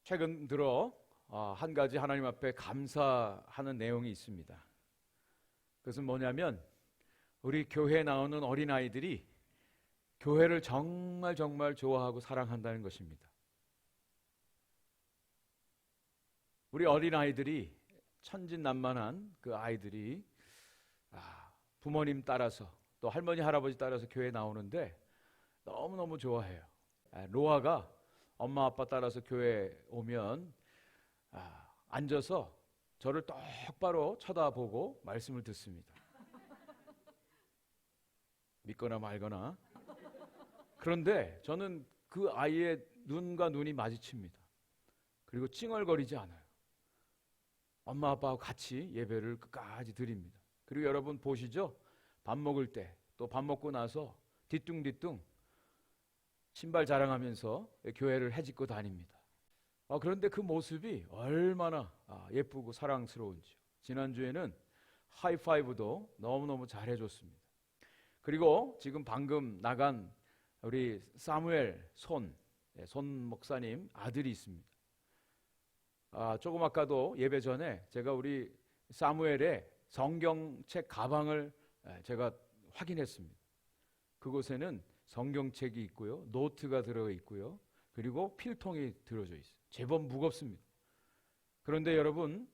최근 들어 한 가지 하나님 앞에 감사하는 내용이 있습니다. 그것은 뭐냐면 우리 교회에 나오는 어린아이들이 교회를 정말 좋아하고 사랑한다는 것입니다. 우리 어린아이들이 천진난만한 그 아이들이 부모님 따라서 또 할머니 할아버지 따라서 교회에 나오는데 너무너무 좋아해요. 로아가 엄마 아빠 따라서 교회에 오면 앉아서 저를 똑바로 쳐다보고 말씀을 듣습니다. 믿거나 말거나. 그런데 저는 그 아이의 눈과 눈이 마주칩니다. 그리고 찡얼거리지 않아요. 엄마 아빠하고 같이 예배를 끝까지 드립니다. 그리고 여러분 보시죠? 밥 먹을 때 또 밥 먹고 나서 뒤뚱뒤뚱 신발 자랑하면서 교회를 헤집고 다닙니다. 그런데 그 모습이 얼마나 예쁘고 사랑스러운지요. 지난주에는 하이파이브도 너무너무 잘해줬습니다. 그리고 지금 방금 나간 우리 사무엘 손 목사님 아들이 있습니다. 조금 아까도 예배 전에 제가 우리 사무엘의 성경책 가방을 제가 확인했습니다. 그곳에는 성경책이 있고요, 노트가 들어 있고요, 그리고 필통이 들어져 있어요. 제법 무겁습니다. 그런데 여러분,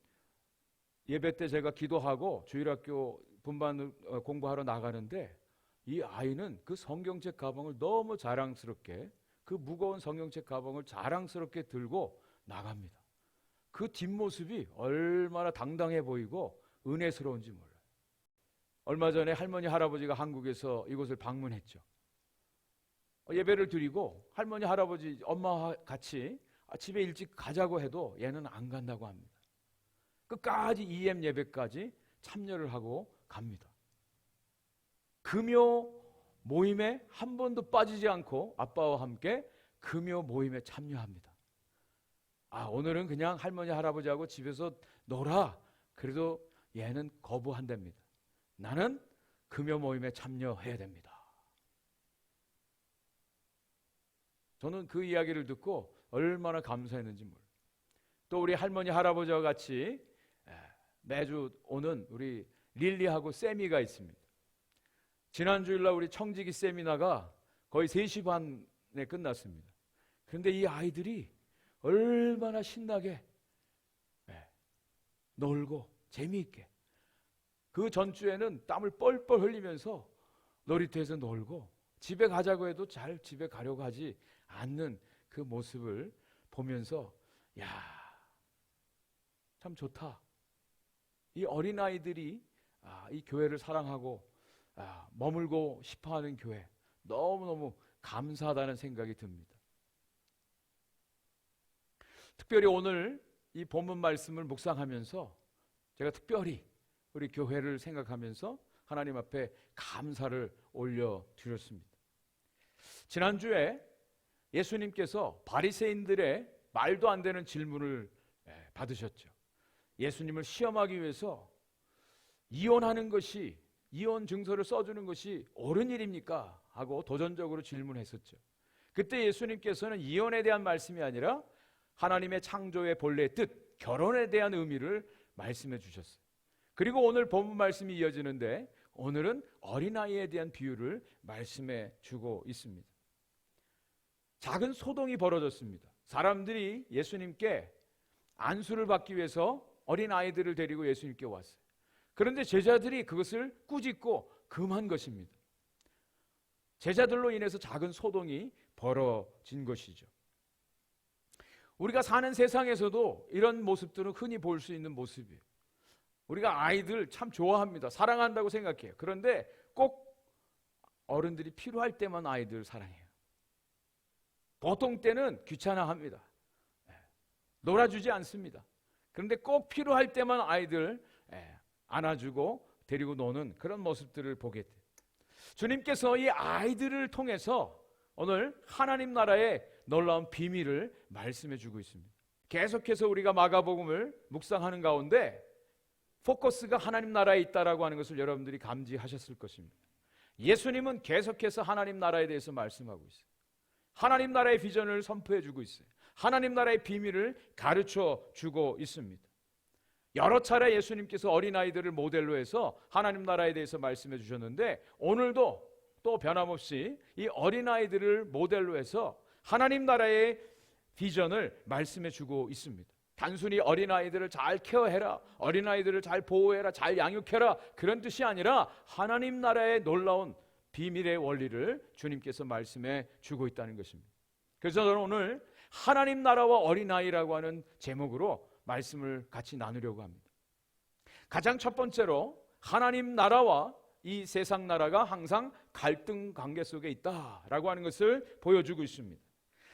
예배 때 제가 기도하고 주일학교 분반 공부하러 나가는데 이 아이는 그 성경책 가방을 너무 자랑스럽게, 그 무거운 성경책 가방을 자랑스럽게 들고 나갑니다. 그 뒷모습이 얼마나 당당해 보이고 은혜스러운지 몰라요. 얼마 전에 할머니 할아버지가 한국에서 이곳을 방문했죠. 예배를 드리고 할머니 할아버지 엄마와 같이 집에 일찍 가자고 해도 얘는 안 간다고 합니다. 끝까지 EM 예배까지 참여를 하고 갑니다. 금요 모임에 한 번도 빠지지 않고 아빠와 함께 금요 모임에 참여합니다. 오늘은 그냥 할머니 할아버지하고 집에서 놀아. 그래도 얘는 거부한답니다. 나는 금요 모임에 참여해야 됩니다. 저는 그 이야기를 듣고 얼마나 감사했는지 몰라요. 또 우리 할머니 할아버지와 같이 매주 오는 우리 릴리하고 세미가 있습니다. 지난 주일날 우리 청지기 세미나가 거의 3시 반에 끝났습니다. 그런데 이 아이들이 얼마나 신나게 놀고 재미있게, 그 전주에는 땀을 뻘뻘 흘리면서 놀이터에서 놀고 집에 가자고 해도 잘 집에 가려고 하지 않는 그 모습을 보면서 참 좋다. 이 어린아이들이 이 교회를 사랑하고 머물고 싶어하는 교회, 너무너무 감사하다는 생각이 듭니다. 특별히 오늘 이 본문 말씀을 묵상하면서 제가 특별히 우리 교회를 생각하면서 하나님 앞에 감사를 올려드렸습니다. 지난주에 예수님께서 바리새인들의 말도 안 되는 질문을 받으셨죠. 예수님을 시험하기 위해서 이혼하는 것이, 이혼 증서를 써주는 것이 옳은 일입니까? 하고 도전적으로 질문했었죠. 그때 예수님께서는 이혼에 대한 말씀이 아니라 하나님의 창조의 본래 뜻, 결혼에 대한 의미를 말씀해 주셨어요. 그리고 오늘 본문 말씀이 이어지는데 오늘은 어린아이에 대한 비유를 말씀해 주고 있습니다. 작은 소동이 벌어졌습니다. 사람들이 예수님께 안수를 받기 위해서 어린아이들을 데리고 예수님께 왔어요. 그런데 제자들이 그것을 꾸짖고 금한 것입니다. 제자들로 인해서 작은 소동이 벌어진 것이죠. 우리가 사는 세상에서도 이런 모습들은 흔히 볼 수 있는 모습이에요. 우리가 아이들 참 좋아합니다. 사랑한다고 생각해요. 그런데 꼭 어른들이 필요할 때만 아이들 사랑해요. 보통 때는 귀찮아합니다. 놀아주지 않습니다. 그런데 꼭 필요할 때만 아이들 안아주고 데리고 노는 그런 모습들을 보게 돼요. 주님께서 이 아이들을 통해서 오늘 하나님 나라의 놀라운 비밀을 말씀해 주고 있습니다. 계속해서 우리가 마가복음을 묵상하는 가운데 포커스가 하나님 나라에 있다라고 하는 것을 여러분들이 감지하셨을 것입니다. 예수님은 계속해서 하나님 나라에 대해서 말씀하고 있어요. 하나님 나라의 비전을 선포해 주고 있어요. 하나님 나라의 비밀을 가르쳐 주고 있습니다. 여러 차례 예수님께서 어린아이들을 모델로 해서 하나님 나라에 대해서 말씀해 주셨는데, 오늘도 또 변함없이 이 어린아이들을 모델로 해서 하나님 나라의 비전을 말씀해 주고 있습니다. 단순히 어린아이들을 잘 케어해라, 어린아이들을 잘 보호해라, 잘 양육해라, 그런 뜻이 아니라 하나님 나라의 놀라운 비밀의 원리를 주님께서 말씀해 주고 있다는 것입니다. 그래서 저는 오늘 하나님 나라와 어린아이라고 하는 제목으로 말씀을 같이 나누려고 합니다. 가장 첫 번째로 하나님 나라와 이 세상 나라가 항상 갈등 관계 속에 있다라고 하는 것을 보여주고 있습니다.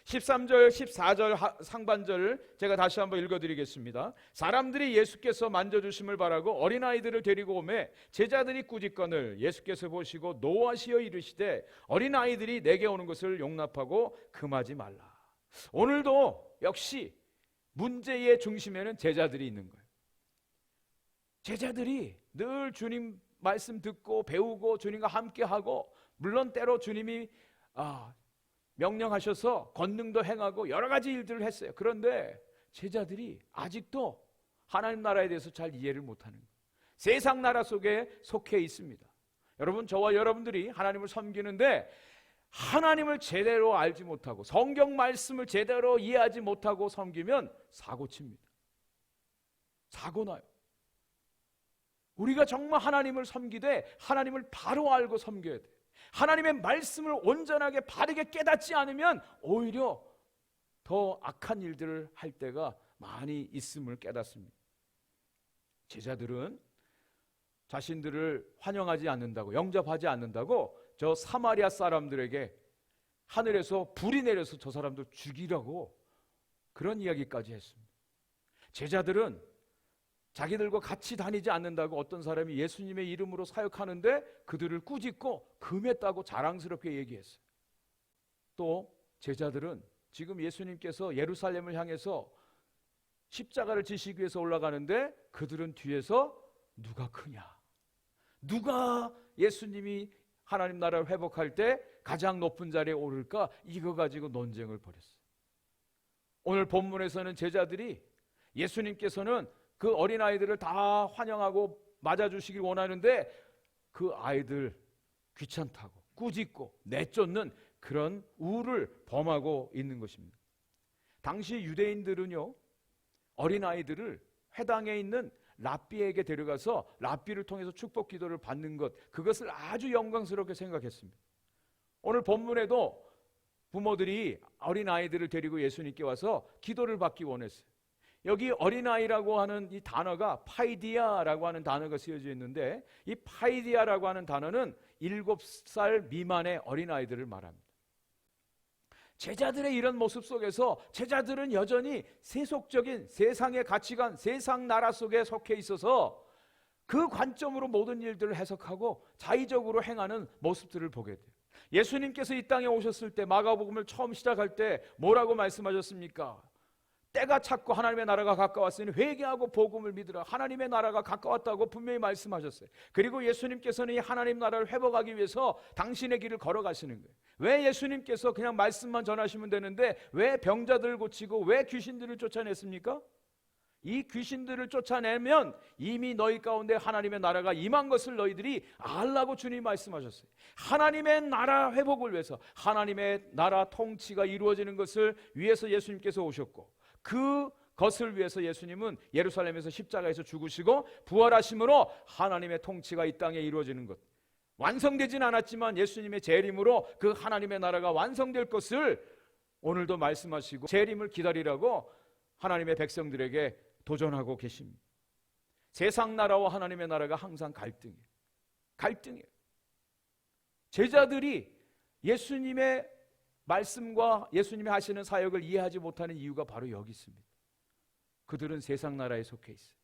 13절, 14절 상반절을 제가 다시 한번 읽어드리겠습니다. 사람들이 예수께서 만져주심을 바라고 어린아이들을 데리고 오매 제자들이 꾸짖거늘 예수께서 보시고 노하시어 이르시되 어린아이들이 내게 오는 것을 용납하고 금하지 말라. 오늘도 역시 문제의 중심에는 제자들이 있는 거예요. 제자들이 늘 주님 말씀 듣고 배우고 주님과 함께하고, 물론 때로 주님이 명령하셔서 권능도 행하고 여러 가지 일들을 했어요. 그런데 제자들이 아직도 하나님 나라에 대해서 잘 이해를 못하는 거예요. 세상 나라 속에 속해 있습니다. 여러분, 저와 여러분들이 하나님을 섬기는데 하나님을 제대로 알지 못하고 성경 말씀을 제대로 이해하지 못하고 섬기면 사고칩니다. 사고나요. 우리가 정말 하나님을 섬기되 하나님을 바로 알고 섬겨야 돼. 하나님의 말씀을 온전하게 바르게 깨닫지 않으면 오히려 더 악한 일들을 할 때가 많이 있음을 깨닫습니다. 제자들은 자신들을 환영하지 않는다고, 영접하지 않는다고 저 사마리아 사람들에게 하늘에서 불이 내려서 저 사람들 죽이라고 그런 이야기까지 했습니다. 제자들은 자기들과 같이 다니지 않는다고 어떤 사람이 예수님의 이름으로 사역하는데 그들을 꾸짖고 금했다고 자랑스럽게 얘기했어요. 또 제자들은 지금 예수님께서 예루살렘을 향해서 십자가를 지시기 위해서 올라가는데 그들은 뒤에서 누가 크냐, 누가 예수님이 하나님 나라를 회복할 때 가장 높은 자리에 오를까, 이거 가지고 논쟁을 벌였어요. 오늘 본문에서는 제자들이 예수님께서는 그 어린아이들을 다 환영하고 맞아주시길 원하는데 그 아이들 귀찮다고 꾸짖고 내쫓는 그런 우를 범하고 있는 것입니다. 당시 유대인들은요, 어린아이들을 회당에 있는 랍비에게 데려가서 랍비를 통해서 축복 기도를 받는 것, 그것을 아주 영광스럽게 생각했습니다. 오늘 본문에도 부모들이 어린아이들을 데리고 예수님께 와서 기도를 받기 원했어요. 여기 어린아이라고 하는 이 단어가 파이디아라고 하는 단어가 쓰여져 있는데, 이 파이디아라고 하는 단어는 7살 미만의 어린아이들을 말합니다. 제자들의 이런 모습 속에서 제자들은 여전히 세속적인 세상의 가치관, 세상 나라 속에 속해 있어서 그 관점으로 모든 일들을 해석하고 자의적으로 행하는 모습들을 보게 돼요. 예수님께서 이 땅에 오셨을 때 마가복음을 처음 시작할 때 뭐라고 말씀하셨습니까? 때가 찼고 하나님의 나라가 가까웠으니 회개하고 복음을 믿으라. 하나님의 나라가 가까웠다고 분명히 말씀하셨어요. 그리고 예수님께서는 이 하나님 나라를 회복하기 위해서 당신의 길을 걸어가시는 거예요. 왜 예수님께서 그냥 말씀만 전하시면 되는데 왜 병자들을 고치고 왜 귀신들을 쫓아냈습니까? 이 귀신들을 쫓아내면 이미 너희 가운데 하나님의 나라가 임한 것을 너희들이 알라고 주님이 말씀하셨어요. 하나님의 나라 회복을 위해서, 하나님의 나라 통치가 이루어지는 것을 위해서 예수님께서 오셨고, 그것을 위해서 예수님은 예루살렘에서 십자가에서 죽으시고 부활하심으로 하나님의 통치가 이 땅에 이루어지는 것, 완성되진 않았지만 예수님의 재림으로 그 하나님의 나라가 완성될 것을 오늘도 말씀하시고 재림을 기다리라고 하나님의 백성들에게 도전하고 계십니다. 세상 나라와 하나님의 나라가 항상 갈등이에요. 제자들이 예수님의 말씀과 예수님이 하시는 사역을 이해하지 못하는 이유가 바로 여기 있습니다. 그들은 세상 나라에 속해 있어요.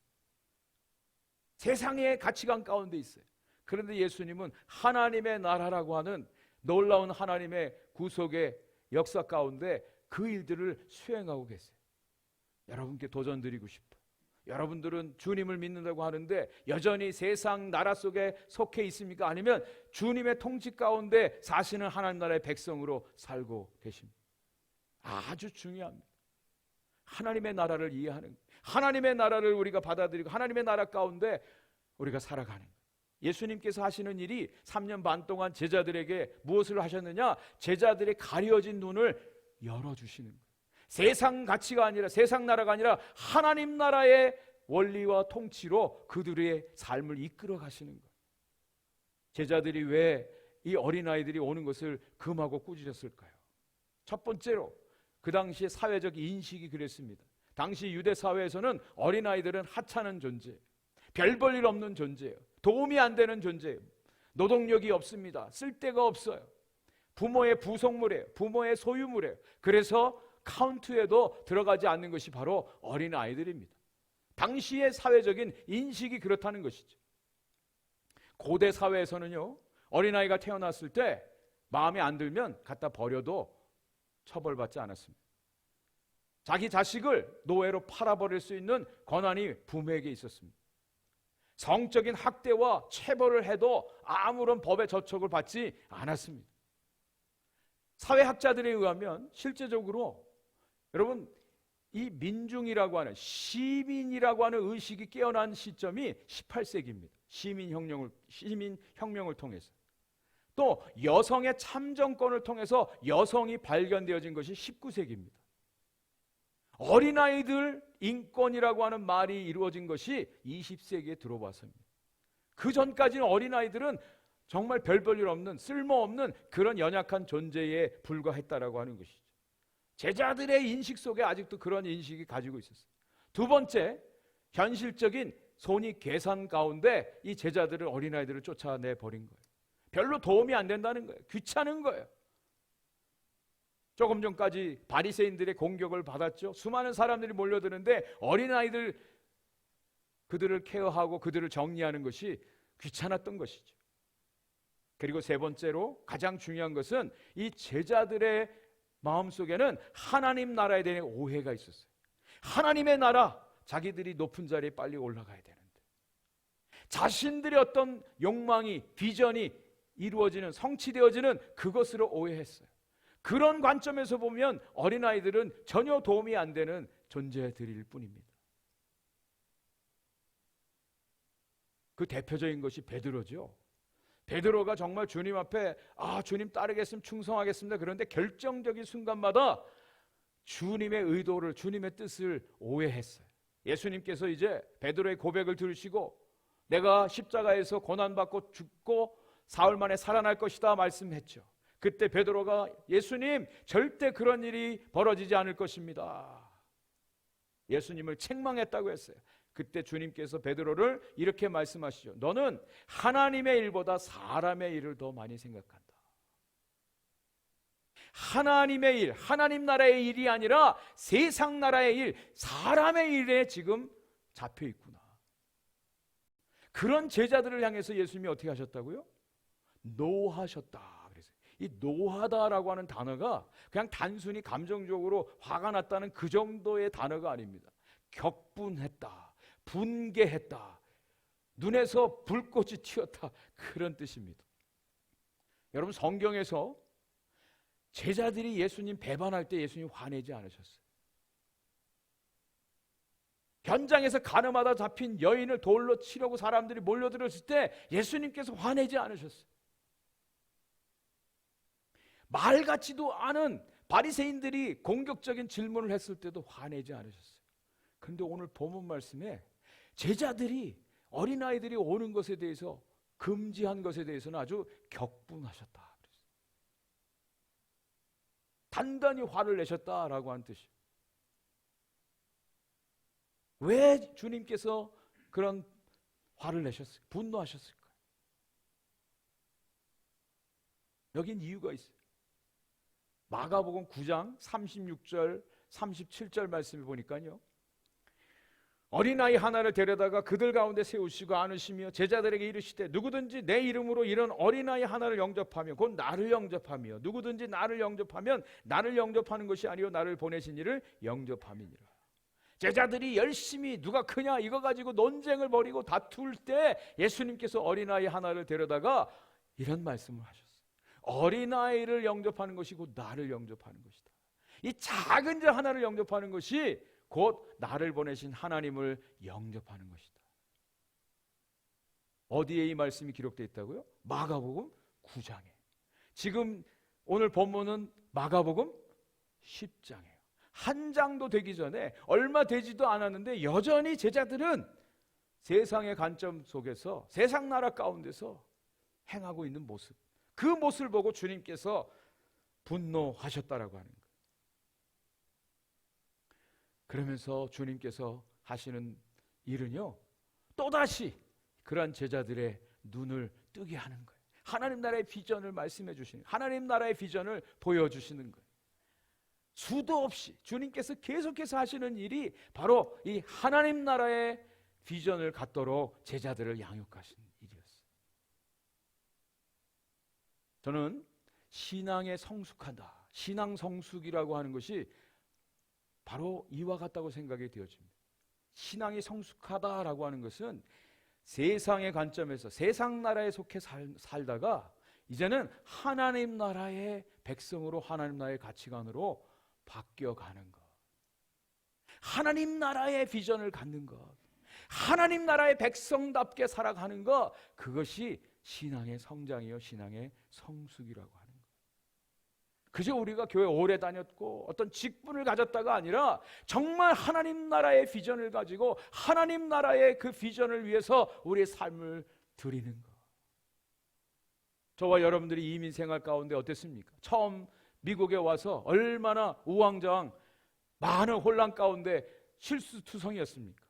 세상의 가치관 가운데 있어요. 그런데 예수님은 하나님의 나라라고 하는 놀라운 하나님의 구속의 역사 가운데 그 일들을 수행하고 계세요. 여러분께 도전드리고 싶어요. 여러분들은 주님을 믿는다고 하는데 여전히 세상 나라 속에 속해 있습니까? 아니면 주님의 통치 가운데 사시는 하나님 나라의 백성으로 살고 계십니까? 아주 중요합니다. 하나님의 나라를 이해하는 거예요. 하나님의 나라를 우리가 받아들이고 하나님의 나라 가운데 우리가 살아가는 거예요. 예수님께서 하시는 일이 3년 반 동안 제자들에게 무엇을 하셨느냐? 제자들의 가려진 눈을 열어주시는 거예요. 세상 가치가 아니라, 세상 나라가 아니라 하나님 나라의 원리와 통치로 그들의 삶을 이끌어 가시는 거예요. 제자들이 왜 이 어린아이들이 오는 것을 금하고 꾸짖었을까요? 첫 번째로 그 당시의 사회적 인식이 그랬습니다. 당시 유대 사회에서는 어린아이들은 하찮은 존재, 별 볼 일 없는 존재예요. 도움이 안 되는 존재예요. 노동력이 없습니다. 쓸데가 없어요. 부모의 부속물이에요. 부모의 소유물이에요. 그래서 카운트에도 들어가지 않는 것이 바로 어린아이들입니다. 당시의 사회적인 인식이 그렇다는 것이죠. 고대 사회에서는요, 어린아이가 태어났을 때 마음에 안 들면 갖다 버려도 처벌받지 않았습니다. 자기 자식을 노예로 팔아버릴 수 있는 권한이 부모에게 있었습니다. 성적인 학대와 체벌을 해도 아무런 법의 저촉을 받지 않았습니다. 사회학자들에 의하면 실제적으로 여러분, 이 민중이라고 하는, 시민이라고 하는 의식이 깨어난 시점이 18세기입니다. 시민혁명을 통해서. 또 여성의 참정권을 통해서 여성이 발견되어진 것이 19세기입니다. 어린아이들 인권이라고 하는 말이 이루어진 것이 20세기에 들어와서입니다. 그 전까지는 어린아이들은 정말 별 볼 일 없는, 쓸모없는 그런 연약한 존재에 불과했다라고 하는 것이죠. 제자들의 인식 속에 아직도 그런 인식이 가지고 있었어요. 두 번째, 현실적인 손익 계산 가운데 이 제자들을, 어린아이들을 쫓아내 버린 거예요. 별로 도움이 안 된다는 거예요. 귀찮은 거예요. 조금 전까지 바리새인들의 공격을 받았죠. 수많은 사람들이 몰려드는데 어린아이들, 그들을 케어하고 그들을 정리하는 것이 귀찮았던 것이죠. 그리고 세 번째로 가장 중요한 것은 이 제자들의 마음속에는 하나님 나라에 대한 오해가 있었어요. 하나님의 나라, 자기들이 높은 자리에 빨리 올라가야 되는데 자신들의 어떤 욕망이, 비전이 이루어지는, 성취되어지는 그것으로 오해했어요. 그런 관점에서 보면 어린아이들은 전혀 도움이 안 되는 존재들일 뿐입니다. 그 대표적인 것이 베드로죠. 베드로가 정말 주님 앞에 주님 따르겠습니다, 충성하겠습니다. 그런데 결정적인 순간마다 주님의 의도를, 주님의 뜻을 오해했어요. 예수님께서 이제 베드로의 고백을 들으시고 내가 십자가에서 고난받고 죽고 사흘 만에 살아날 것이다 말씀했죠. 그때 베드로가 예수님, 절대 그런 일이 벌어지지 않을 것입니다. 예수님을 책망했다고 했어요. 그때 주님께서 베드로를 이렇게 말씀하시죠. 너는 하나님의 일보다 사람의 일을 더 많이 생각한다. 하나님의 일, 하나님 나라의 일이 아니라 세상 나라의 일, 사람의 일에 지금 잡혀 있구나. 그런 제자들을 향해서 예수님이 어떻게 하셨다고요? 노하셨다. 그래서 이 노하다라고 하는 단어가 그냥 단순히 감정적으로 화가 났다는 그 정도의 단어가 아닙니다. 격분했다, 분개했다, 눈에서 불꽃이 튀었다, 그런 뜻입니다. 여러분, 성경에서 제자들이 예수님 배반할 때 예수님 화내지 않으셨어요. 현장에서 가늠하다 잡힌 여인을 돌로 치려고 사람들이 몰려들었을 때 예수님께서 화내지 않으셨어요. 말 같지도 않은 바리새인들이 공격적인 질문을 했을 때도 화내지 않으셨어요. 그런데 오늘 본문 말씀에 제자들이, 어린아이들이 오는 것에 대해서, 금지한 것에 대해서는 아주 격분하셨다. 단단히 화를 내셨다라고 한 뜻이에요. 왜 주님께서 그런 화를 내셨을까요? 분노하셨을까요? 여긴 이유가 있어요. 마가복음 9장 36절 37절 말씀을 보니까요, 어린아이 하나를 데려다가 그들 가운데 세우시고 안으시며 제자들에게 이르시되 누구든지 내 이름으로 이런 어린아이 하나를 영접하며 곧 나를 영접하며 누구든지 나를 영접하면 나를 영접하는 것이 아니요 나를 보내신 이를 영접함이니라. 제자들이 열심히 누가 크냐 이거 가지고 논쟁을 벌이고 다툴 때 예수님께서 어린아이 하나를 데려다가 이런 말씀을 하셨어요. 어린아이를 영접하는 것이 곧 나를 영접하는 것이다. 이 작은 자 하나를 영접하는 것이 곧 나를 보내신 하나님을 영접하는 것이다. 어디에 이 말씀이 기록되어 있다고요? 마가복음 9장에. 지금 오늘 본문은 마가복음 10장이에요. 한 장도 되기 전에, 얼마 되지도 않았는데 여전히 제자들은 세상의 관점 속에서, 세상 나라 가운데서 행하고 있는 모습, 그 모습을 보고 주님께서 분노하셨다라고 하는 거예요. 그러면서 주님께서 하시는 일은요, 또다시 그러한 제자들의 눈을 뜨게 하는 거예요. 하나님 나라의 비전을 말씀해 주시는, 하나님 나라의 비전을 보여주시는 거예요. 수도 없이 주님께서 계속해서 하시는 일이 바로 이 하나님 나라의 비전을 갖도록 제자들을 양육하신 일이었어요. 저는 신앙에 성숙하다, 신앙 성숙이라고 하는 것이 바로 이와 같다고 생각이 되어집니다. 신앙이 성숙하다라고 하는 것은 세상의 관점에서 세상 나라에 속해 살다가 이제는 하나님 나라의 백성으로, 하나님 나라의 가치관으로 바뀌어가는 것, 하나님 나라의 비전을 갖는 것, 하나님 나라의 백성답게 살아가는 것, 그것이 신앙의 성장이요, 신앙의 성숙이라고 하는 것. 그저 우리가 교회 오래 다녔고 어떤 직분을 가졌다가 아니라 정말 하나님 나라의 비전을 가지고 하나님 나라의 그 비전을 위해서 우리의 삶을 드리는 것. 저와 여러분들이 이민 생활 가운데 어땠습니까? 처음 미국에 와서 얼마나 우왕좌왕 많은 혼란 가운데 실수투성이었습니까?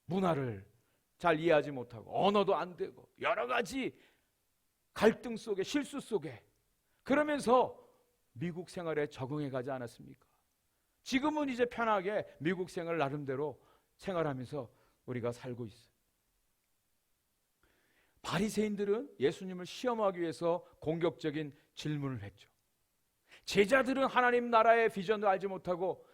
문화를 잘 이해하지 못하고 언어도 안 되고 여러 가지 갈등 속에, 실수 속에, 그러면서 미국 생활에 적응해 가지 않았습니까? 지금은 이제 편하게 미국 생활 나름대로 생활하면서 우리가 살고 있어요. 바리새인들은 예수님을 시험하기 위해서 공격적인 질문을 했죠. 제자들은 하나님 나라의 비전도 알지 못하고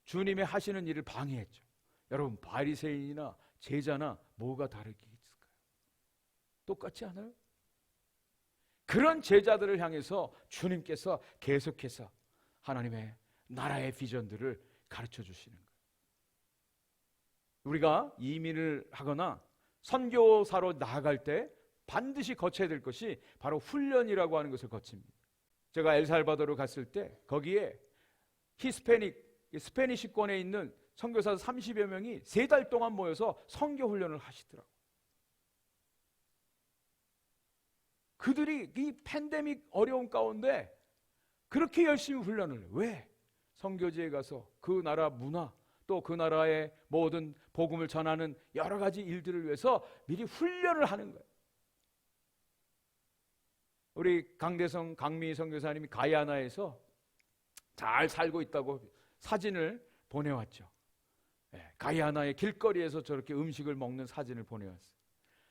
주님의 하시는 일을 방해했죠. 여러분, 바리새인이나 제자나 뭐가 다르게 있을까요? 똑같지 않아요? 그런 제자들을 향해서 주님께서 계속해서 하나님의 나라의 비전들을 가르쳐 주시는 거예요. 우리가 이민을 하거나 선교사로 나아갈 때 반드시 거쳐야 될 것이 바로 훈련이라고 하는 것을 거칩니다. 제가 엘살바도르 갔을 때 거기에 스페니시권에 있는 선교사 30여 명이 3달 동안 모여서 선교 훈련을 하시더라고요. 그들이 이 팬데믹 어려운 가운데 그렇게 열심히 훈련을 해요. 왜? 선교지에 가서 그 나라 문화, 또 그 나라의 모든 복음을 전하는 여러 가지 일들을 위해서 미리 훈련을 하는 거예요. 우리 강대성 강미 선교사님이 가야나에서 잘 살고 있다고 사진을 보내왔죠. 가야나의 길거리에서 저렇게 음식을 먹는 사진을 보내왔어요.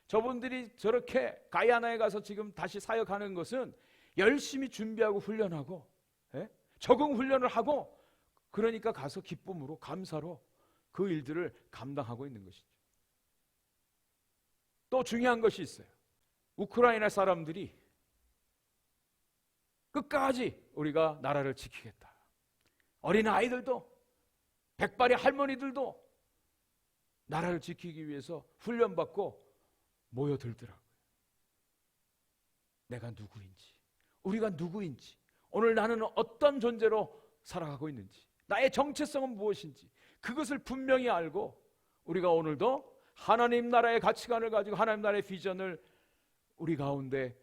저분들이 저렇게 가야나에 가서 지금 다시 사역하는 것은 열심히 준비하고 훈련하고, 적응 훈련을 하고, 그러니까 가서 기쁨으로, 감사로 그 일들을 감당하고 있는 것이죠. 또 중요한 것이 있어요. 우크라이나 사람들이 끝까지 우리가 나라를 지키겠다. 어린 아이들도, 백발의 할머니들도 나라를 지키기 위해서 훈련받고 모여들더라고요. 내가 누구인지, 우리가 누구인지, 오늘 나는 어떤 존재로 살아가고 있는지, 나의 정체성은 무엇인지, 그것을 분명히 알고 우리가 오늘도 하나님 나라의 가치관을 가지고 하나님 나라의 비전을 우리 가운데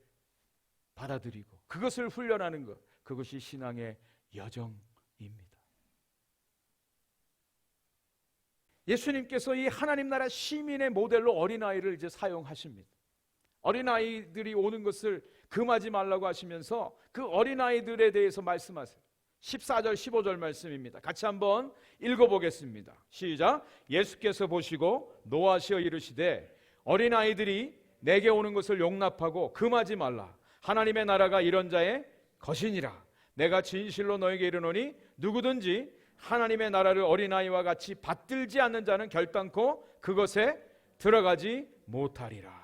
받아들이고 그것을 훈련하는 것, 그것이 신앙의 여정입니다. 예수님께서 이 하나님 나라 시민의 모델로 어린아이를 이제 사용하십니다. 어린아이들이 오는 것을 금하지 말라고 하시면서 그 어린아이들에 대해서 말씀하세요. 14절 15절 말씀입니다. 같이 한번 읽어보겠습니다. 시작. 예수께서 보시고 노하시어 이르시되 어린아이들이 내게 오는 것을 용납하고 금하지 말라. 하나님의 나라가 이런 자의 것이니라. 내가 진실로 너에게 이르노니 누구든지 하나님의 나라를 어린아이와 같이 받들지 않는 자는 결단코 그것에 들어가지 못하리라.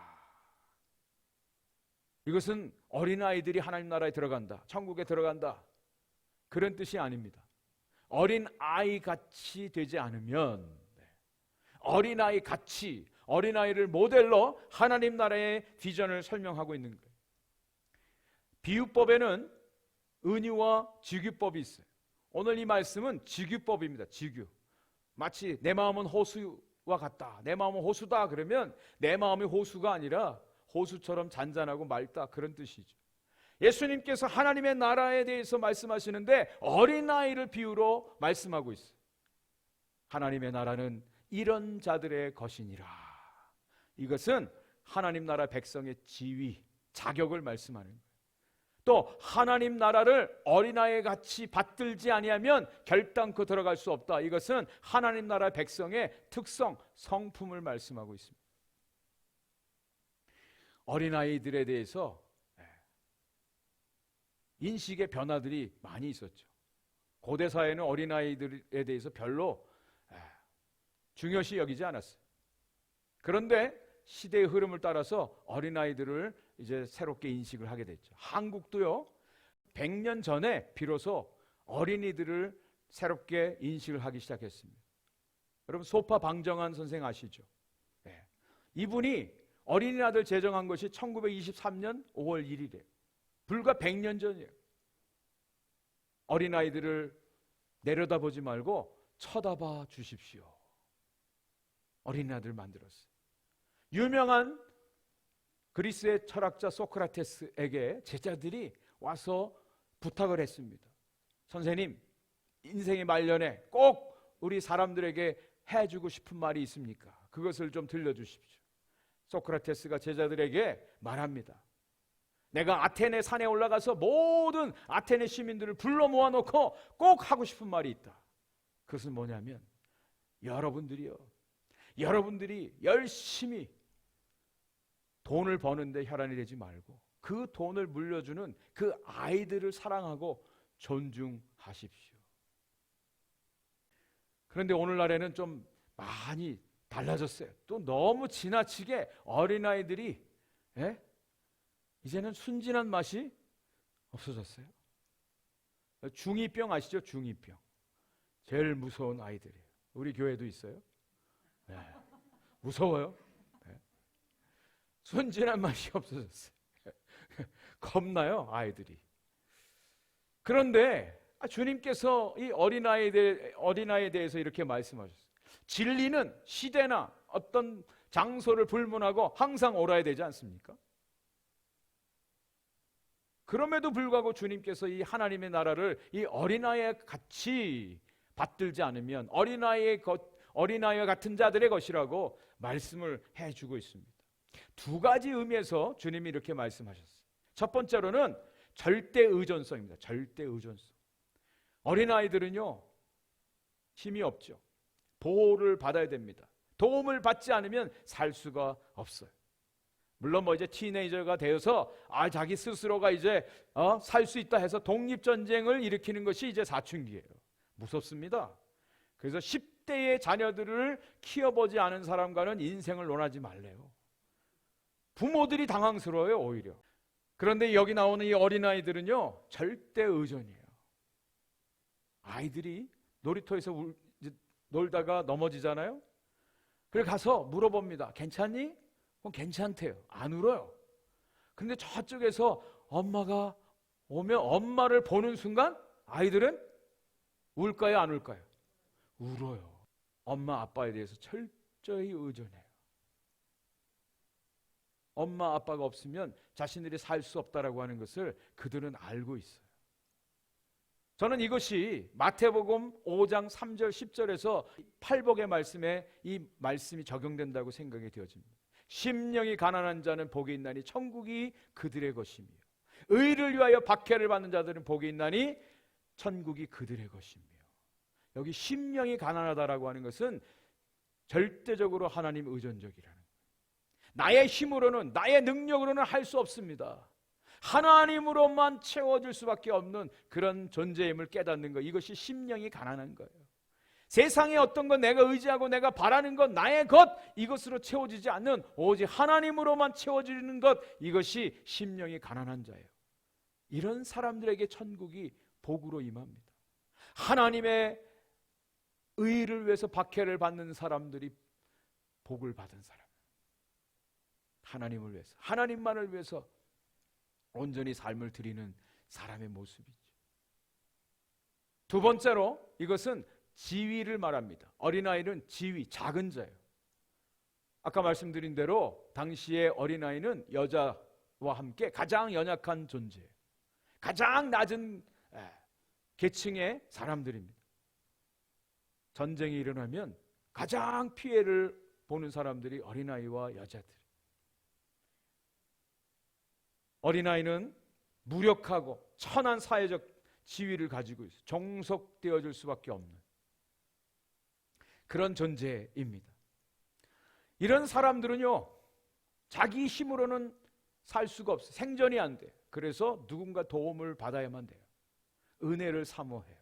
이것은 어린아이들이 하나님 나라에 들어간다, 천국에 들어간다, 그런 뜻이 아닙니다. 어린 아이 같이 되지 않으면, 어린 아이 같이, 어린 아이를 모델로 하나님 나라의 비전을 설명하고 있는 거예요. 비유법에는 은유와 직유법이 있어요. 오늘 이 말씀은 직유법입니다. 직유. 마치 내 마음은 호수와 같다, 내 마음은 호수다 그러면 내 마음이 호수가 아니라 호수처럼 잔잔하고 맑다, 그런 뜻이죠. 예수님께서 하나님의 나라에 대해서 말씀하시는데 어린아이를 비유로 말씀하고 있어요. 하나님의 나라는 이런 자들의 것이니라. 이것은 하나님 나라 백성의 지위, 자격을 말씀하는 거예요. 또 하나님 나라를 어린아이 같이 받들지 아니하면 결단코 들어갈 수 없다. 이것은 하나님 나라 백성의 특성, 성품을 말씀하고 있습니다. 어린아이들에 대해서 인식의 변화들이 많이 있었죠. 고대 사회는 어린아이들에 대해서 별로 중요시 여기지 않았어요. 그런데 시대의 흐름을 따라서 어린아이들을 이제 새롭게 인식을 하게 됐죠. 한국도요, 100년 전에 비로소 어린이들을 새롭게 인식을 하기 시작했습니다. 여러분 소파 방정환 선생 아시죠? 네. 이분이 어린이날을 제정한 것이 1923년 5월 1일이에요. 불과 100년 전이에요. 어린아이들을 내려다보지 말고 쳐다봐 주십시오. 어린아이들 만들었어요. 유명한 그리스의 철학자 소크라테스에게 제자들이 와서 부탁을 했습니다. 선생님, 인생의 말년에 꼭 우리 사람들에게 해주고 싶은 말이 있습니까? 그것을 좀 들려주십시오. 소크라테스가 제자들에게 말합니다. 내가 아테네 산에 올라가서 모든 아테네 시민들을 불러 모아놓고 꼭 하고 싶은 말이 있다. 그것은 뭐냐면, 여러분들이 열심히 돈을 버는데 혈안이 되지 말고 그 돈을 물려주는 그 아이들을 사랑하고 존중하십시오. 그런데 오늘날에는 좀 많이 달라졌어요. 또 너무 지나치게 어린아이들이 이제는 순진한 맛이 없어졌어요. 중2병 아시죠? 중2병. 제일 무서운 아이들이에요. 우리 교회도 있어요. 무서워요. 순진한 맛이 없어졌어요. 겁나요, 아이들이. 그런데 주님께서 이 어린아이에 대해서 이렇게 말씀하셨어요. 진리는 시대나 어떤 장소를 불문하고 항상 옳아야 되지 않습니까? 그럼에도 불구하고 주님께서 이 하나님의 나라를 이 어린아이와 같이 받들지 않으면 어린아이와 같은 자들의 것이라고 말씀을 해주고 있습니다. 두 가지 의미에서 주님이 이렇게 말씀하셨어요. 첫 번째로는 절대 의존성입니다. 절대 의존성. 어린아이들은요, 힘이 없죠. 보호를 받아야 됩니다. 도움을 받지 않으면 살 수가 없어요. 물론 이제 티네이저가 되어서 자기 스스로가 이제 살 수 있다 해서 독립전쟁을 일으키는 것이 이제 사춘기예요. 무섭습니다. 그래서 10대의 자녀들을 키워보지 않은 사람과는 인생을 논하지 말래요. 부모들이 당황스러워요, 오히려. 그런데 여기 나오는 이 어린아이들은요, 절대 의존이에요. 아이들이 놀이터에서 놀다가 넘어지잖아요. 그래서 가서 물어봅니다. 괜찮니? 그럼 괜찮대요. 안 울어요. 근데 저쪽에서 엄마가 오면 엄마를 보는 순간 아이들은 울까요, 안 울까요? 울어요. 엄마 아빠에 대해서 철저히 의존해요. 엄마 아빠가 없으면 자신들이 살 수 없다라고 하는 것을 그들은 알고 있어요. 저는 이것이 마태복음 5장 3절 10절에서 팔복의 말씀에 이 말씀이 적용된다고 생각이 되어집니다. 심령이 가난한 자는 복이 있나니 천국이 그들의 것이며 의를 위하여 박해를 받는 자들은 복이 있나니 천국이 그들의 것이며. 여기 심령이 가난하다라고 하는 것은 절대적으로 하나님 의존적이라는 거예요. 나의 힘으로는, 나의 능력으로는 할 수 없습니다. 하나님으로만 채워줄 수밖에 없는 그런 존재임을 깨닫는 것, 이것이 심령이 가난한 거예요. 세상에 어떤 것, 내가 의지하고 내가 바라는 것, 나의 것, 이것으로 채워지지 않는 오직 하나님으로만 채워지는 것, 이것이 심령이 가난한 자예요. 이런 사람들에게 천국이 복으로 임합니다. 하나님의 의를 위해서 박해를 받는 사람들이 복을 받은 사람. 하나님을 위해서, 하나님만을 위해서 온전히 삶을 드리는 사람의 모습이죠. 두 번째로 이것은 지위를 말합니다. 어린아이는 지위, 작은 자예요. 아까 말씀드린 대로 당시의 어린아이는 여자와 함께 가장 연약한 존재예요. 가장 낮은 계층의 사람들입니다. 전쟁이 일어나면 가장 피해를 보는 사람들이 어린아이와 여자들. 어린아이는 무력하고 천한 사회적 지위를 가지고 있어요. 종속되어질 수밖에 없는 그런 존재입니다. 이런 사람들은요, 자기 힘으로는 살 수가 없어요. 생존이 안 돼요. 그래서 누군가 도움을 받아야만 돼요. 은혜를 사모해요.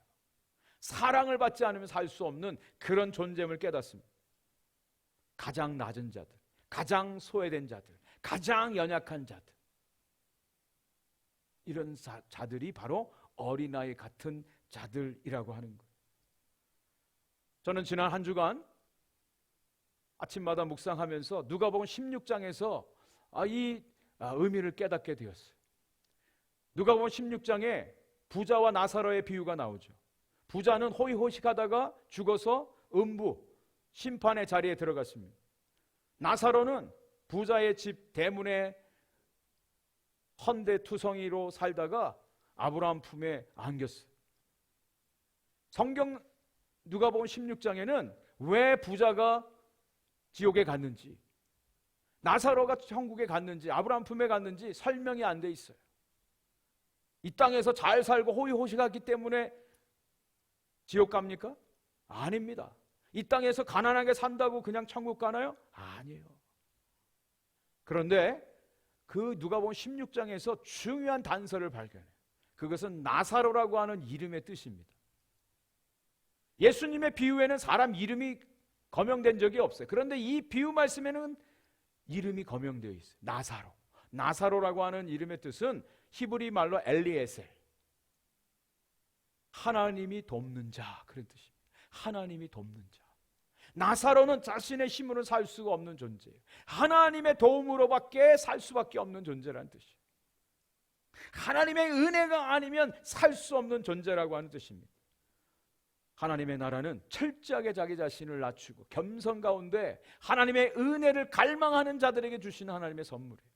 사랑을 받지 않으면 살 수 없는 그런 존재임을 깨닫습니다. 가장 낮은 자들, 가장 소외된 자들, 가장 연약한 자들, 이런 자들이 바로 어린아이 같은 자들이라고 하는 거예요. 저는 지난 한 주간 아침마다 묵상하면서 누가복음 16장에서 이 의미를 깨닫게 되었어요. 누가복음 16장에 부자와 나사로의 비유가 나오죠. 부자는 호의호식하다가 죽어서 음부 심판의 자리에 들어갔습니다. 나사로는 부자의 집 대문에 헌대투성이로 살다가 아브라함 품에 안겼어요. 성경 누가복음 16장에는 왜 부자가 지옥에 갔는지, 나사로가 천국에 갔는지, 아브라함 품에 갔는지 설명이 안 돼 있어요. 이 땅에서 잘 살고 호의호식하기 때문에 지옥 갑니까? 아닙니다. 이 땅에서 가난하게 산다고 그냥 천국 가나요? 아니에요. 그런데 그 누가복음 16장에서 중요한 단서를 발견해요. 그것은 나사로라고 하는 이름의 뜻입니다. 예수님의 비유에는 사람 이름이 거명된 적이 없어요. 그런데 이 비유 말씀에는 이름이 거명되어 있어요. 나사로. 나사로라고 하는 이름의 뜻은 히브리 말로 엘리에셀, 하나님이 돕는 자, 그런 뜻입니다. 하나님이 돕는 자. 나사로는 자신의 힘으로 살 수가 없는 존재예요. 하나님의 도움으로밖에 살 수밖에 없는 존재라는 뜻이에요. 하나님의 은혜가 아니면 살 수 없는 존재라고 하는 뜻입니다. 하나님의 나라는 철저하게 자기 자신을 낮추고 겸손 가운데 하나님의 은혜를 갈망하는 자들에게 주시는 하나님의 선물이에요.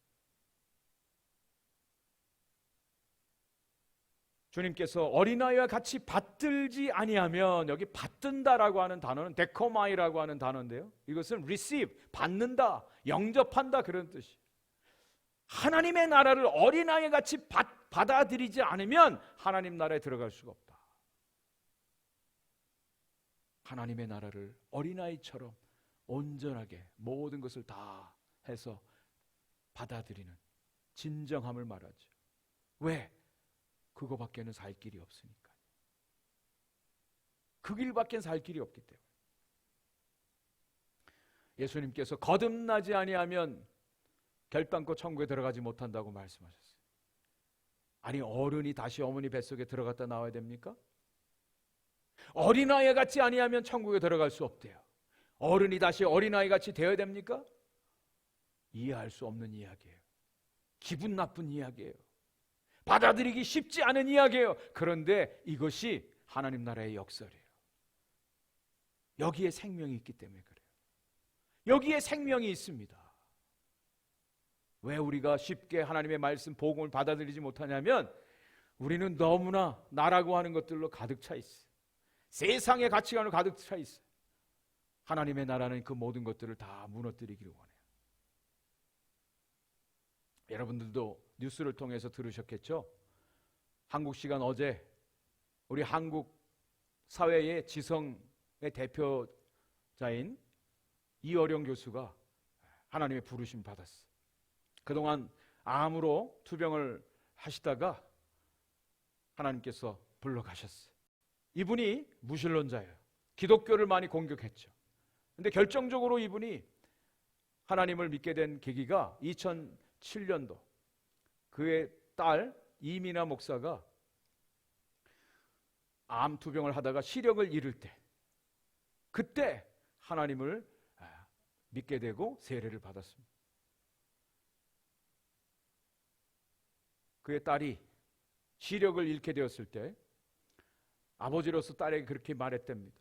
주님께서 어린아이와 같이 받들지 아니하면, 여기 받든다라고 하는 단어는 데코마이라고 하는 단어인데요, 이것은 receive, 받는다, 영접한다, 그런 뜻이에요. 하나님의 나라를 어린아이 같이 받아들이지 않으면 하나님 나라에 들어갈 수가 없다. 하나님의 나라를 어린아이처럼 온전하게 모든 것을 다 해서 받아들이는 진정함을 말하죠. 왜? 그거밖에는 살 길이 없으니까. 그 길밖엔 살 길이 없기 때문에. 예수님께서 거듭나지 아니하면 결단코 천국에 들어가지 못한다고 말씀하셨어요. 아니, 어른이 다시 어머니 뱃속에 들어갔다 나와야 됩니까? 어린아이 같이 아니하면 천국에 들어갈 수 없대요. 어른이 다시 어린아이 같이 되어야 됩니까? 이해할 수 없는 이야기예요. 기분 나쁜 이야기예요. 받아들이기 쉽지 않은 이야기예요. 그런데 이것이 하나님 나라의 역설이에요. 여기에 생명이 있기 때문에 그래요. 여기에 생명이 있습니다. 왜 우리가 쉽게 하나님의 말씀, 복음을 받아들이지 못하냐면 우리는 너무나 나라고 하는 것들로 가득 차 있어요. 세상의 가치관으로 가득 차 있어요. 하나님의 나라는 그 모든 것들을 다 무너뜨리기를 원해요. 여러분들도 뉴스를 통해서 들으셨겠죠? 한국 시간 어제 우리 한국 사회의 지성의 대표자인 이어령 교수가 하나님의 부르심 받았어요. 그동안 암으로 투병을 하시다가 하나님께서 불러가셨어요. 이분이 무신론자예요. 기독교를 많이 공격했죠. 근데 결정적으로 이분이 하나님을 믿게 된 계기가 2007년도 그의 딸 이민아 목사가 암 투병을 하다가 시력을 잃을 때, 그때 하나님을 믿게 되고 세례를 받았습니다. 그의 딸이 시력을 잃게 되었을 때 아버지로서 딸에게 그렇게 말했답니다.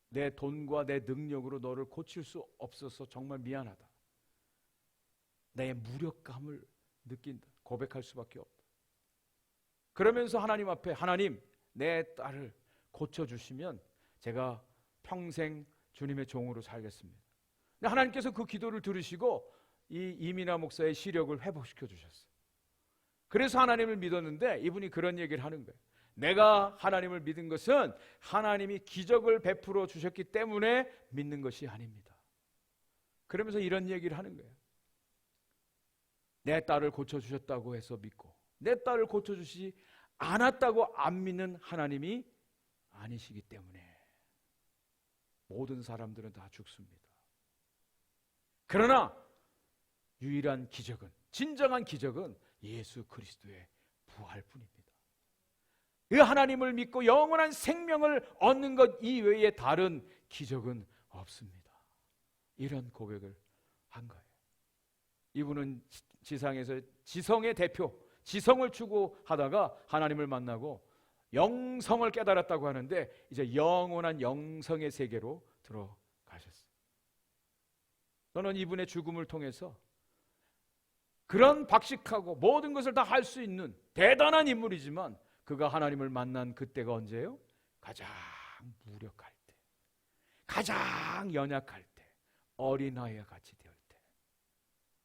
내 돈과 내 능력으로 너를 고칠 수 없어서 정말 미안하다. 내 무력감을 느낀다. 고백할 수밖에 없다. 그러면서 하나님 앞에, 하나님, 내 딸을 고쳐주시면 제가 평생 주님의 종으로 살겠습니다. 근데 하나님께서 그 기도를 들으시고 이 이민아 목사의 시력을 회복시켜 주셨어요. 그래서 하나님을 믿었는데 이분이 그런 얘기를 하는 거예요. 내가 하나님을 믿은 것은 하나님이 기적을 베풀어 주셨기 때문에 믿는 것이 아닙니다. 그러면서 이런 얘기를 하는 거예요. 내 딸을 고쳐주셨다고 해서 믿고 내 딸을 고쳐주시지 않았다고 안 믿는 하나님이 아니시기 때문에 모든 사람들은 다 죽습니다. 그러나 유일한 기적은, 진정한 기적은 예수 그리스도의 부활뿐입니다. 그 하나님을 믿고 영원한 생명을 얻는 것 이외에 다른 기적은 없습니다. 이런 고백을 한 거예요. 이분은 지상에서 지성의 대표, 지성을 추구하다가 하나님을 만나고 영성을 깨달았다고 하는데 이제 영원한 영성의 세계로 들어가셨어요. 저는 이분의 죽음을 통해서 그런 박식하고 모든 것을 다 할 수 있는 대단한 인물이지만 그가 하나님을 만난 그때가 언제예요? 가장 무력할 때, 가장 연약할 때, 어린아이와 같이 되었을 때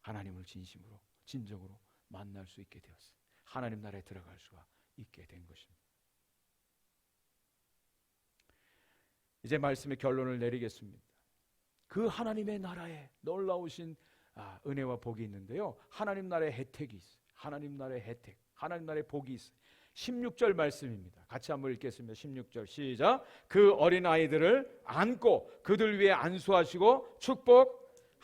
하나님을 진심으로, 진정으로 만날 수 있게 되었어요. 하나님 나라에 들어갈 수가 있게 된 것입니다. 이제 말씀의 결론을 내리겠습니다. 그 하나님의 나라에 놀라우신 은혜와 복이 있는데요, 하나님 나라의 혜택이 있어요. 하나님 나라의 혜택, 하나님 나라의 복이 있어요. 16절 말씀입니다. 같이 한번 읽겠습니다. 16절 시작. 그 어린아이들을 안고 그들 위에 안수하시고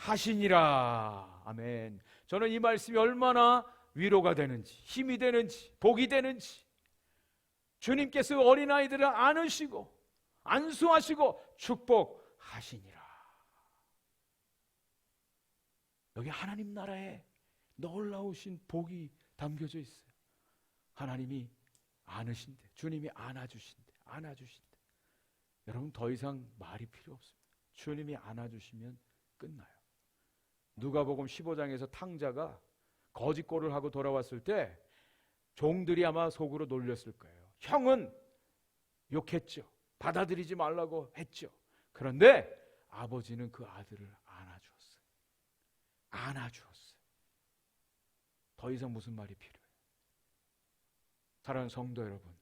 축복하시니라. 아멘. 저는 이 말씀이 얼마나 위로가 되는지, 힘이 되는지, 복이 되는지, 주님께서 어린아이들을 안으시고 안수하시고 축복하시니라. 여기 하나님 나라에 놀라우신 복이 담겨져 있어요. 하나님이 안으신대, 주님이 안아주신대. 여러분 더 이상 말이 필요 없습니다. 주님이 안아주시면 끝나요. 누가복음 15장에서 탕자가 거짓골을 하고 돌아왔을 때 종들이 아마 속으로 놀렸을 거예요. 형은 욕했죠. 받아들이지 말라고 했죠. 그런데 아버지는 그 아들을 안아주었어요. 더 이상 무슨 말이 필요해요? 사랑하는 성도 여러분,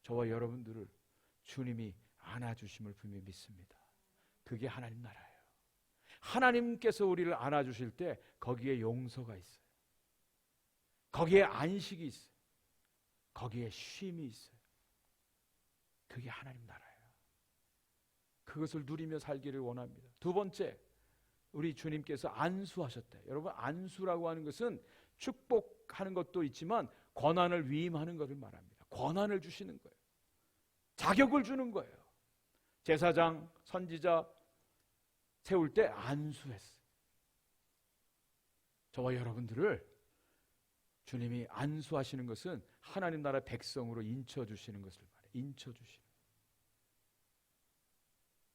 저와 여러분들을 주님이 안아주심을 분명히 믿습니다. 그게 하나님 나라예요. 하나님께서 우리를 안아주실 때 거기에 용서가 있어요. 거기에 안식이 있어요. 거기에 쉼이 있어요. 그게 하나님 나라예요. 그것을 누리며 살기를 원합니다. 두 번째, 우리 주님께서 안수하셨대. 여러분, 안수라고 하는 것은 축복하는 것도 있지만 권한을 위임하는 것을 말합니다. 권한을 주시는 거예요. 자격을 주는 거예요. 제사장, 선지자 세울 때 안수했어요. 저와 여러분들을 주님이 안수하시는 것은 하나님 나라 백성으로 인쳐주시는 것을 말해요. 인쳐주시는.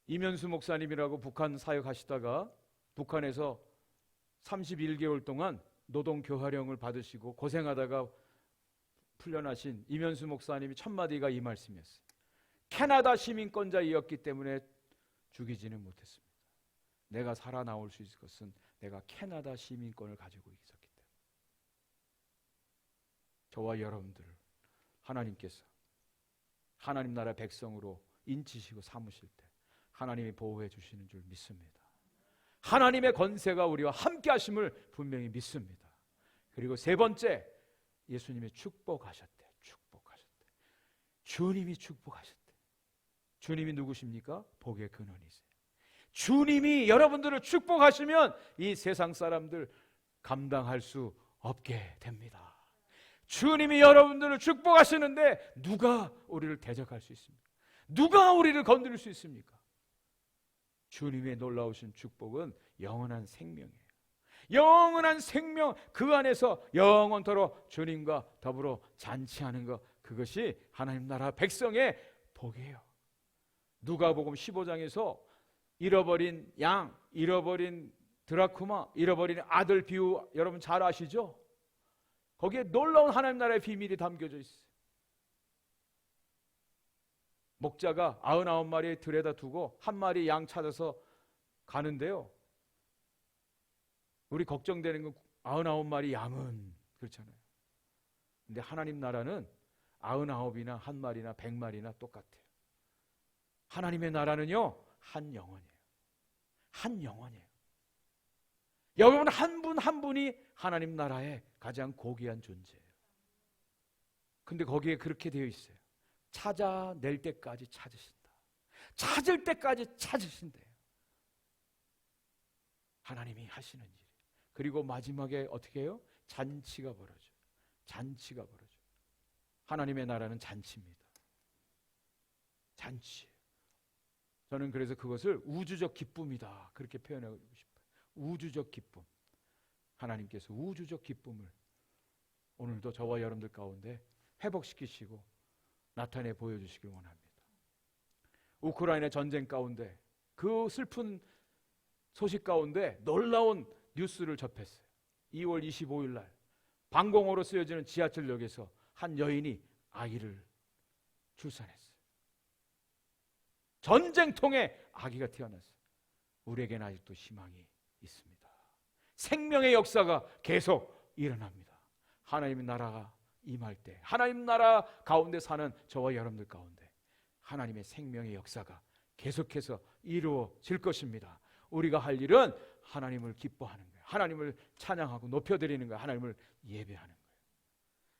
이면수 목사님이라고 북한 사역하시다가 북한에서 31개월 동안 노동교화령을 받으시고 고생하다가 풀려나신 이면수 목사님이 첫 마디가 이 말씀이었어요. 캐나다 시민권자이었기 때문에 죽이지는 못했습니다. 내가 살아나올 수 있을 것은 내가 캐나다 시민권을 가지고 있었기 때문에. 저와 여러분들을 하나님께서 하나님 나라 백성으로 인치시고 삼으실 때 하나님이 보호해 주시는 줄 믿습니다. 하나님의 권세가 우리와 함께 하심을 분명히 믿습니다. 그리고 세 번째, 예수님이 축복하셨대. 주님이 축복하셨대. 주님이 누구십니까? 복의 근원이세요. 주님이 여러분들을 축복하시면 이 세상 사람들 감당할 수 없게 됩니다. 주님이 여러분들을 축복하시는데 누가 우리를 대적할 수 있습니까? 누가 우리를 건드릴 수 있습니까? 주님의 놀라우신 축복은 영원한 생명이에요. 영원한 생명, 그 안에서 영원토록 주님과 더불어 잔치하는 것, 그것이 하나님 나라 백성의 복이에요. 누가복음 15장에서 잃어버린 양, 잃어버린 드라쿠마, 잃어버린 아들 비유 여러분 잘 아시죠? 거기에 놀라운 하나님 나라의 비밀이 담겨져 있어요. 목자가 99마리의 들에다 두고 한 마리 양 찾아서 가는데요, 우리 걱정되는 건 99마리 양은 그렇잖아요. 근데 하나님 나라는 99이나 한 마리나 100마리나 똑같아요. 하나님의 나라는요, 한 영혼이에요. 한 영혼이에요. 여러분 한 분 한 분이 하나님 나라의 가장 고귀한 존재예요. 근데 거기에 그렇게 되어 있어요. 찾아낼 때까지 찾으신다. 찾을 때까지 찾으신대요. 하나님이 하시는 일. 그리고 마지막에 어떻게 해요? 잔치가 벌어져요. 잔치가 벌어져요. 하나님의 나라는 잔치입니다. 잔치예요. 저는 그래서 그것을 우주적 기쁨이다, 그렇게 표현하고 싶어요. 우주적 기쁨. 하나님께서 우주적 기쁨을 오늘도 저와 여러분들 가운데 회복시키시고 나타내 보여주시길 원합니다. 우크라이나 전쟁 가운데 그 슬픈 소식 가운데 놀라운 뉴스를 접했어요. 2월 25일 날 방공호로 쓰여지는 지하철역에서 한 여인이 아기를 출산했어요. 전쟁통에 아기가 태어났어요. 우리에게는 아직도 희망이 있습니다. 생명의 역사가 계속 일어납니다. 하나님의 나라가 임할 때, 하나님 나라 가운데 사는 저와 여러분들 가운데 하나님의 생명의 역사가 계속해서 이루어질 것입니다. 우리가 할 일은 하나님을 기뻐하는 거예요. 하나님을 찬양하고 높여드리는 거예요. 하나님을 예배하는 거예요.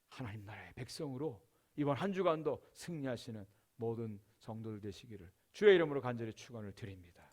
하나님 나라의 백성으로 이번 한 주간도 승리하시는 모든 성도들 되시기를 주의 이름으로 간절히 축원을 드립니다.